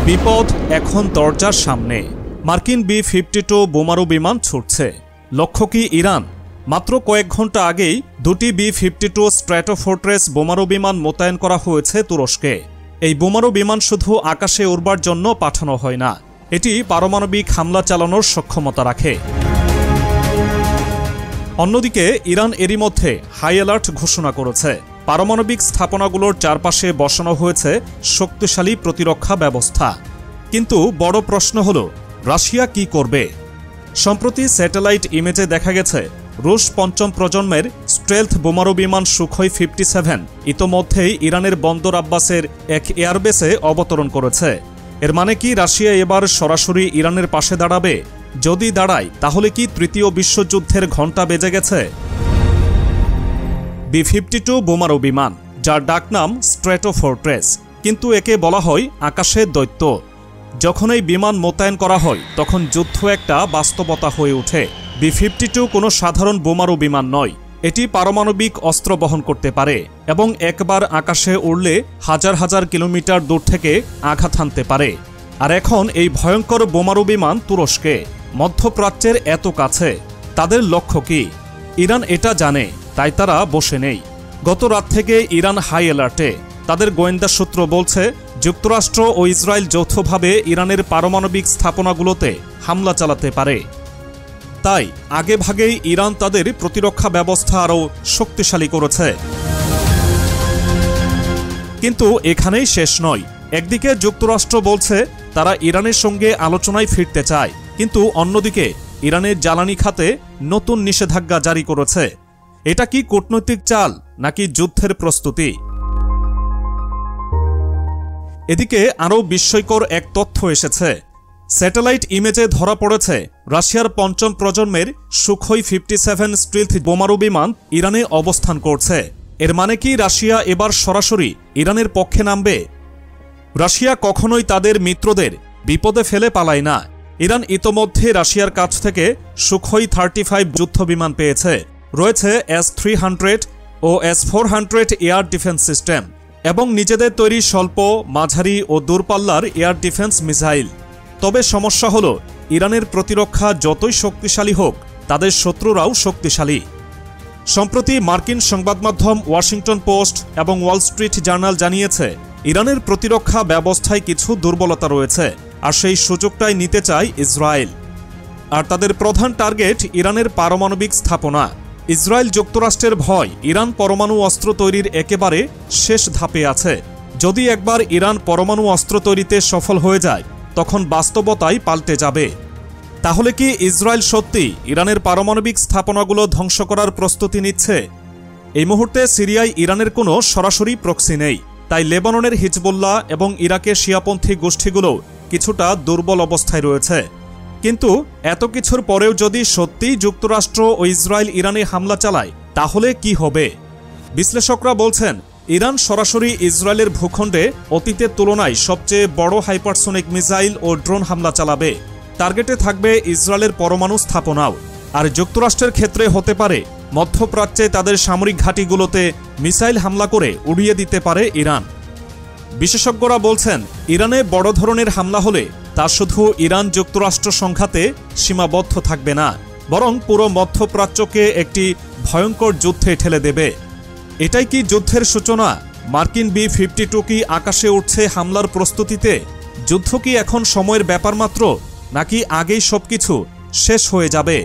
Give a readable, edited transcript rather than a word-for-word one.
বিপদ এখন দরজার সামনে। মার্কিন বি-52 বোমারু বিমান ছুটছে। লক্ষ্য কি ইরান? মাত্র কয়েক ঘন্টা আগেই দুটি বি-52 স্ট্র্যাটোফোর্ট্রেস বোমারু বিমান মোতায়েন করা হয়েছে তুরস্কে। এই বোমারু বিমান শুধু আকাশে উড়বার জন্য পাঠানো হয় না, এটি পারমাণবিক হামলা চালানোর সক্ষমতা রাখে। অন্যদিকে ইরান এরই মধ্যে হাই অ্যালার্ট ঘোষণা করেছে। পারমাণবিক স্থাপনাগুলোর চারপাশে বসানো হয়েছে শক্তিশালী প্রতিরক্ষা ব্যবস্থা। কিন্তু বড় প্রশ্ন হল, রাশিয়া কি করবে? সম্প্রতি স্যাটেলাইট ইমেজে দেখা গেছে রুশ পঞ্চম প্রজন্মের স্টেলথ বোমারু বিমান সুখোই 57 ইতোমধ্যেই ইরানের বন্দর আব্বাসের এক এয়ারবেসে অবতরণ করেছে। এর মানে কি রাশিয়া এবার সরাসরি ইরানের পাশে দাঁড়াবে? যদি দাঁড়ায় তাহলে কি তৃতীয় বিশ্বযুদ্ধের ঘণ্টা বেজে গেছে? বি-52 বোমারু বিমান, যার ডাকনাম স্ট্র্যাটোফোর্ট্রেস, কিন্তু একে বলা হয় আকাশের দৈত্য। যখন এই বিমান মোতায়েন করা হয় তখন যুদ্ধ একটা বাস্তবতা হয়ে ওঠে। বি-52 কোনো সাধারণ বোমারু বিমান নয়, এটি পারমাণবিক অস্ত্র বহন করতে পারে এবং একবার আকাশে উড়লে হাজার হাজার কিলোমিটার দূর থেকে আঘাত হানতে পারে। আর এখন এই ভয়ঙ্কর বোমারু বিমান তুরস্কে, মধ্যপ্রাচ্যের এত কাছে। তাদের লক্ষ্য কি? ইরান এটা জানে, তাই তারা বসে নেই। গত রাত থেকে ইরান হাই অ্যালার্টে। তাদের গোয়েন্দা সূত্র বলছে যুক্তরাষ্ট্র ও ইসরায়েল যৌথভাবে ইরানের পারমাণবিক স্থাপনাগুলোতে হামলা চালাতে পারে। তাই আগেভাগেই ইরান তাদের প্রতিরক্ষা ব্যবস্থা আরও শক্তিশালী করেছে। কিন্তু এখানেই শেষ নয়। একদিকে যুক্তরাষ্ট্র বলছে তারা ইরানের সঙ্গে আলোচনায় ফিরতে চায়, কিন্তু অন্যদিকে ইরানের জ্বালানি খাতে নতুন নিষেধাজ্ঞা জারি করেছে। এটা কি কূটনৈতিক চাল নাকি যুদ্ধের প্রস্তুতি? এদিকে আরও বিস্ময়কর এক তথ্য এসেছে। স্যাটেলাইট ইমেজে ধরা পড়েছে রাশিয়ার পঞ্চম প্রজন্মের সুখোই 57 স্টিলথ বোমারু বিমান ইরানে অবস্থান করছে। এর মানে কি রাশিয়া এবার সরাসরি ইরানের পক্ষে নামবে? রাশিয়া কখনোই তাদের মিত্রদের বিপদে ফেলে পালায় না। ইরান ইতোমধ্যে রাশিয়ার কাছ থেকে সুখোই 35 যুদ্ধবিমান পেয়েছে। রয়েছে S-300 ও S-400 এয়ার ডিফেন্স সিস্টেম এবং নিজেদের তৈরি স্বল্প, মাঝারি ও দূরপাল্লার এয়ার ডিফেন্স মিসাইল। তবে সমস্যা হল, ইরানের প্রতিরক্ষা যতই শক্তিশালী হোক, তাদের শত্রুরাও শক্তিশালী। সম্প্রতি মার্কিন সংবাদমাধ্যম ওয়াশিংটন পোস্ট এবং ওয়াল স্ট্রিট জার্নাল জানিয়েছে ইরানের প্রতিরক্ষা ব্যবস্থায় কিছু দুর্বলতা রয়েছে, আর সেই সুযোগটাই নিতে চায় ইসরায়েল। আর তাদের প্রধান টার্গেট ইরানের পারমাণবিক স্থাপনা। ইসরায়েল যুক্তরাষ্ট্রের ভয় ইরান পরমাণু অস্ত্র তৈরির একেবারে শেষ ধাপে আছে। যদি একবার ইরান পরমাণু অস্ত্র তৈরিতে সফল হয়ে যায়, তখন বাস্তবতাই পাল্টে যাবে। তাহলে কি ইসরায়েল সত্যি ইরানের পারমাণবিক স্থাপনাগুলো ধ্বংস করার প্রস্তুতি নিচ্ছে? এই মুহূর্তে সিরিয়ায় ইরানের কোনো সরাসরি প্রক্সি নেই, তাই লেবাননের হিজবুল্লাহ এবং ইরাকের শিয়াপন্থী গোষ্ঠীগুলো কিছুটা দুর্বল অবস্থায় রয়েছে। কিন্তু এত কিছুর পরেও যদি সত্যিই যুক্তরাষ্ট্র ও ইসরায়েল ইরানে হামলা চালায়, তাহলে কি হবে? বিশ্লেষকরা বলছেন ইরান সরাসরি ইসরায়েলের ভূখণ্ডে অতীতের তুলনায় সবচেয়ে বড় হাইপারসোনিক মিসাইল ও ড্রোন হামলা চালাবে। টার্গেটে থাকবে ইসরায়েলের পরমাণু স্থাপনাও। আর যুক্তরাষ্ট্রের ক্ষেত্রে হতে পারে মধ্যপ্রাচ্যে তাদের সামরিক ঘাঁটিগুলোতে মিসাইল হামলা করে উড়িয়ে দিতে পারে ইরান। বিশেষজ্ঞরা বলছেন ইরানে বড় ধরনের হামলা হলে তা শুধু ইরান যুক্তরাষ্ট্র সংঘাতে সীমাবদ্ধ থাকবে না, বরং পুরো মধ্যপ্রাচ্যকে একটি ভয়ঙ্কর যুদ্ধে ঠেলে দেবে। এটাই কি যুদ্ধের সূচনা? মার্কিন বি-52 কি আকাশে উঠছে হামলার প্রস্তুতিতে? যুদ্ধ কি এখন সময়ের ব্যাপার মাত্র, নাকি আগেই সবকিছু শেষ হয়ে যাবে?